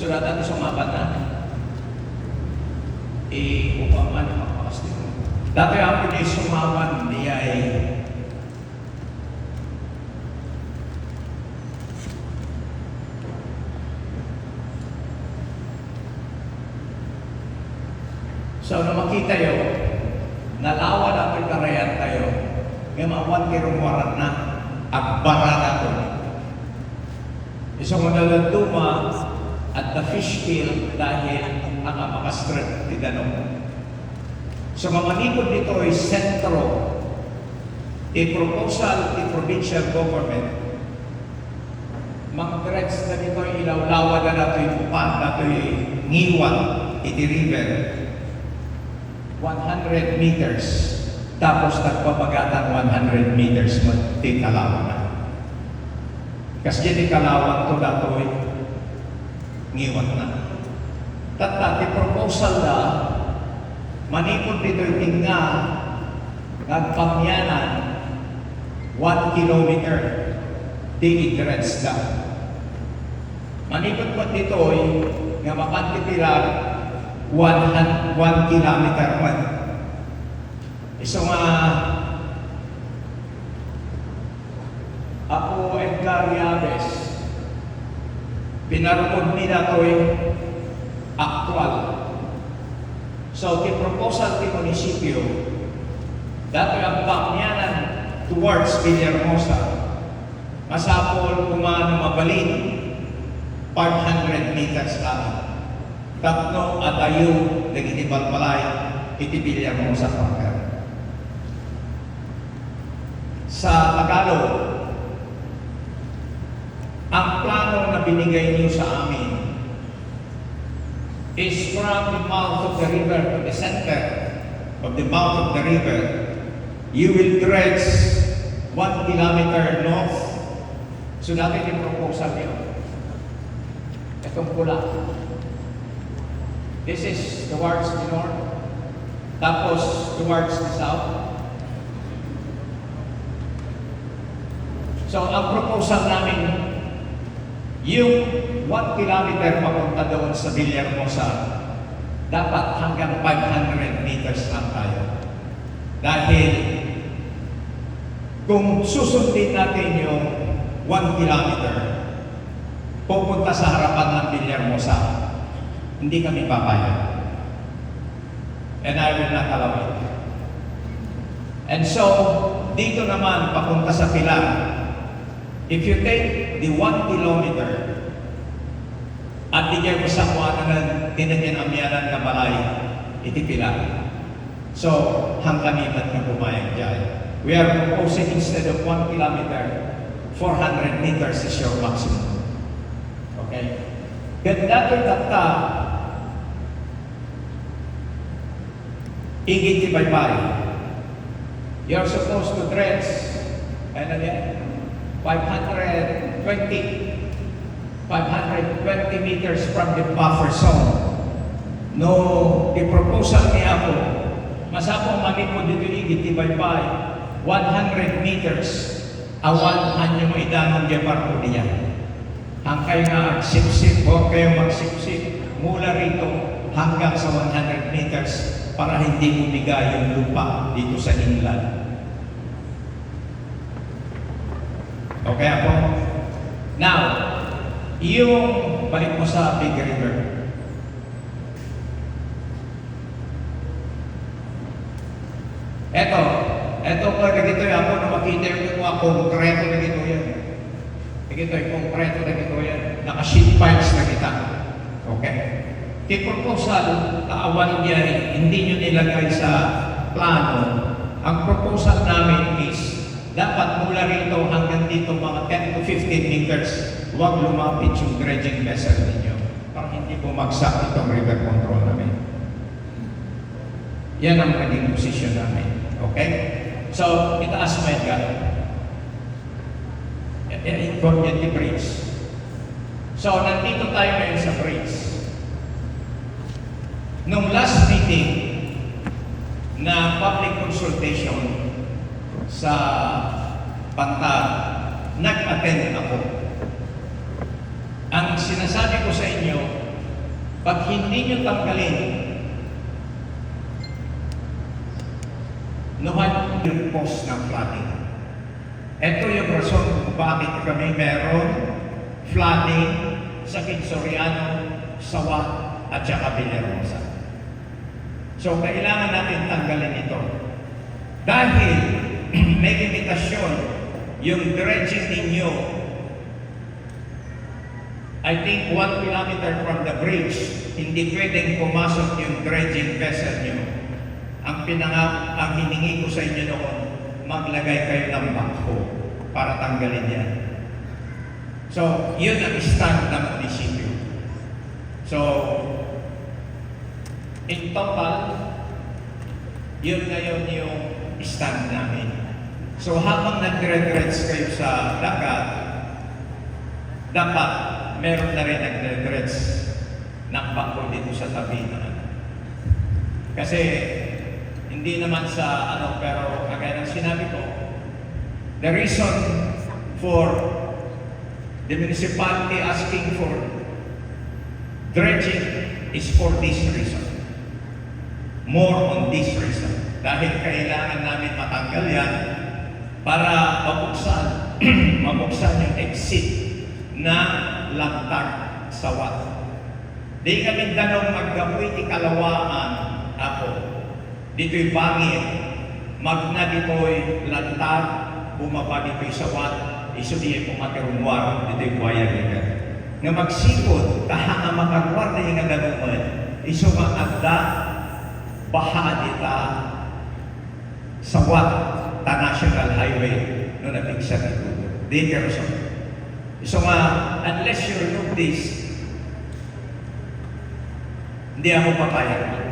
Surat natin sumabat na. Upaman ang makakastin. Dati ako niya sumabat niya so, na makita yun, nalawa na ito'y karayan tayo, may maawan kirong waran na, agbara na ito. Isang naladuma at the fish kill dahil ang makastret di ganun. So, mamanipod dito ay sentro, proposal ni provincial government, mag-direct na dito ay ilawlawa na nato yung upan, nato yung ngiwan, iti river, 100 meters, tapos nagpapagatan 100 meters magtikalawan na. Kasi di kalawang to datoy ngiwan na. Tatati proposal na manipod dito yung nga nagpamyanan 1 kilometer di igrets na. Manipod po dito nga makantipilar 1 kilometer man. So nga ako Edgar Yaves, pinarupod nila ito'y aktual. So, the proposal ng munisipyo, dato ang pamyanan towards Villahermosa, masapol kumano mabalin 500 meters lang. Tatlo at ayaw nagitibal palay, iti Villahermosa Parker. Sa Tagalog, ang plano na binigay niyo sa amin is from the mouth of the river to the center of the mouth of the river. You will dredge 1 kilometer north. So natin yung proposal niyo. Itong pula. This is towards the north. Tapos towards the south. So ang proposal namin, yung 1 kilometer papunta doon sa Villahermosa, dapat hanggang 500 meters lang tayo. Dahil kung susundin natin yung 1 kilometer, pupunta sa harapan ng Villahermosa, hindi kami papayag. And I will not allow it. And so, dito naman papunta sa Pilar, if you take the 1 kilometer at bigyan mo sa kuwanan ng tinagyan-amyanan na balay, itipila. So, hanggang ibat na pumayag dyan. We are proposing instead of 1 kilometer, 400 meters is your maximum. Okay? Ganda ito'y tata, igit ibay-bay. You're supposed to dredge, ano yan? 520 meters from the buffer zone. No, the proposal ni ako, masapong manipod dito igitibay-bay, 100 meters, awan hanyo mo idanong jabar po niya. Ang kayo nga sip-sip, o kayo magsip-sip, mula rito hanggang sa 100 meters para hindi bumigay yung lupa dito sa inland. Okay ako? Now, yung balik mo sa Big River. Eto ko nagito ako na makita yung mga konkreto na gito yan. Nagito yung konkreto na gito yan. Naka-sheet piles na kita. Okay? Proposal, kaawan niya, hindi nyo nilagay sa plano. Ang proposal namin is dapat mula rito hanggang dito mga 10 to 15 meters, huwag lumapit yung dredging vessel ninyo para hindi bumagsak itong river control namin. Yan ang maging posisyon namin. Okay? So, itaas mo yan ka. Yan yung bridge. So, nandito tayo ngayon sa bridge. Nung last meeting na public consultation sa Panta, nag-attend ako. Ang sinasabi ko sa inyo, Pag hindi nyo tanggalin, nuhan yung cause ng flooding. Ito yung rason kung bakit kami meron flooding sa Kinsoriano, Sawa, at saka Villahermosa. So, kailangan natin tanggalin ito. Dahil may limitasyon yung dredging ninyo. I think 1 kilometer from the bridge, hindi pwedeng pumasok yung dredging vessel nyo. Ang hiningi ko sa inyo noon, maglagay kayo ng backhoe para tanggalin yan. So, yun ang stand ng munisipyo. So, in total, yun ngayon yung stand namin. So, habang nagre-dredge kayo sa dagat, dapat meron na rin nagre-dredge ng backhoe dito sa tabi na. Kasi, hindi naman sa pero kagaya ng sinabi ko, the reason for the municipality asking for dredging is for this reason. More on this reason. Dahil kailangan namin matanggal yan para mabuksan yung exit na lantag sa Wat. Di kami dalawang maggapoy ikalawaan ako. Dito'y bangin, magna dito'y lantag, bumaba dito'y sawat, iso diye pumatirumwar, dito'y buhaya river. Nga magsikod, taha nga makarwar na yung naganuman, iso maagda, baha dita, sawat, ta National Highway, no napigsa dito. Dangerous. So unless you remove this, hindi ako papayag.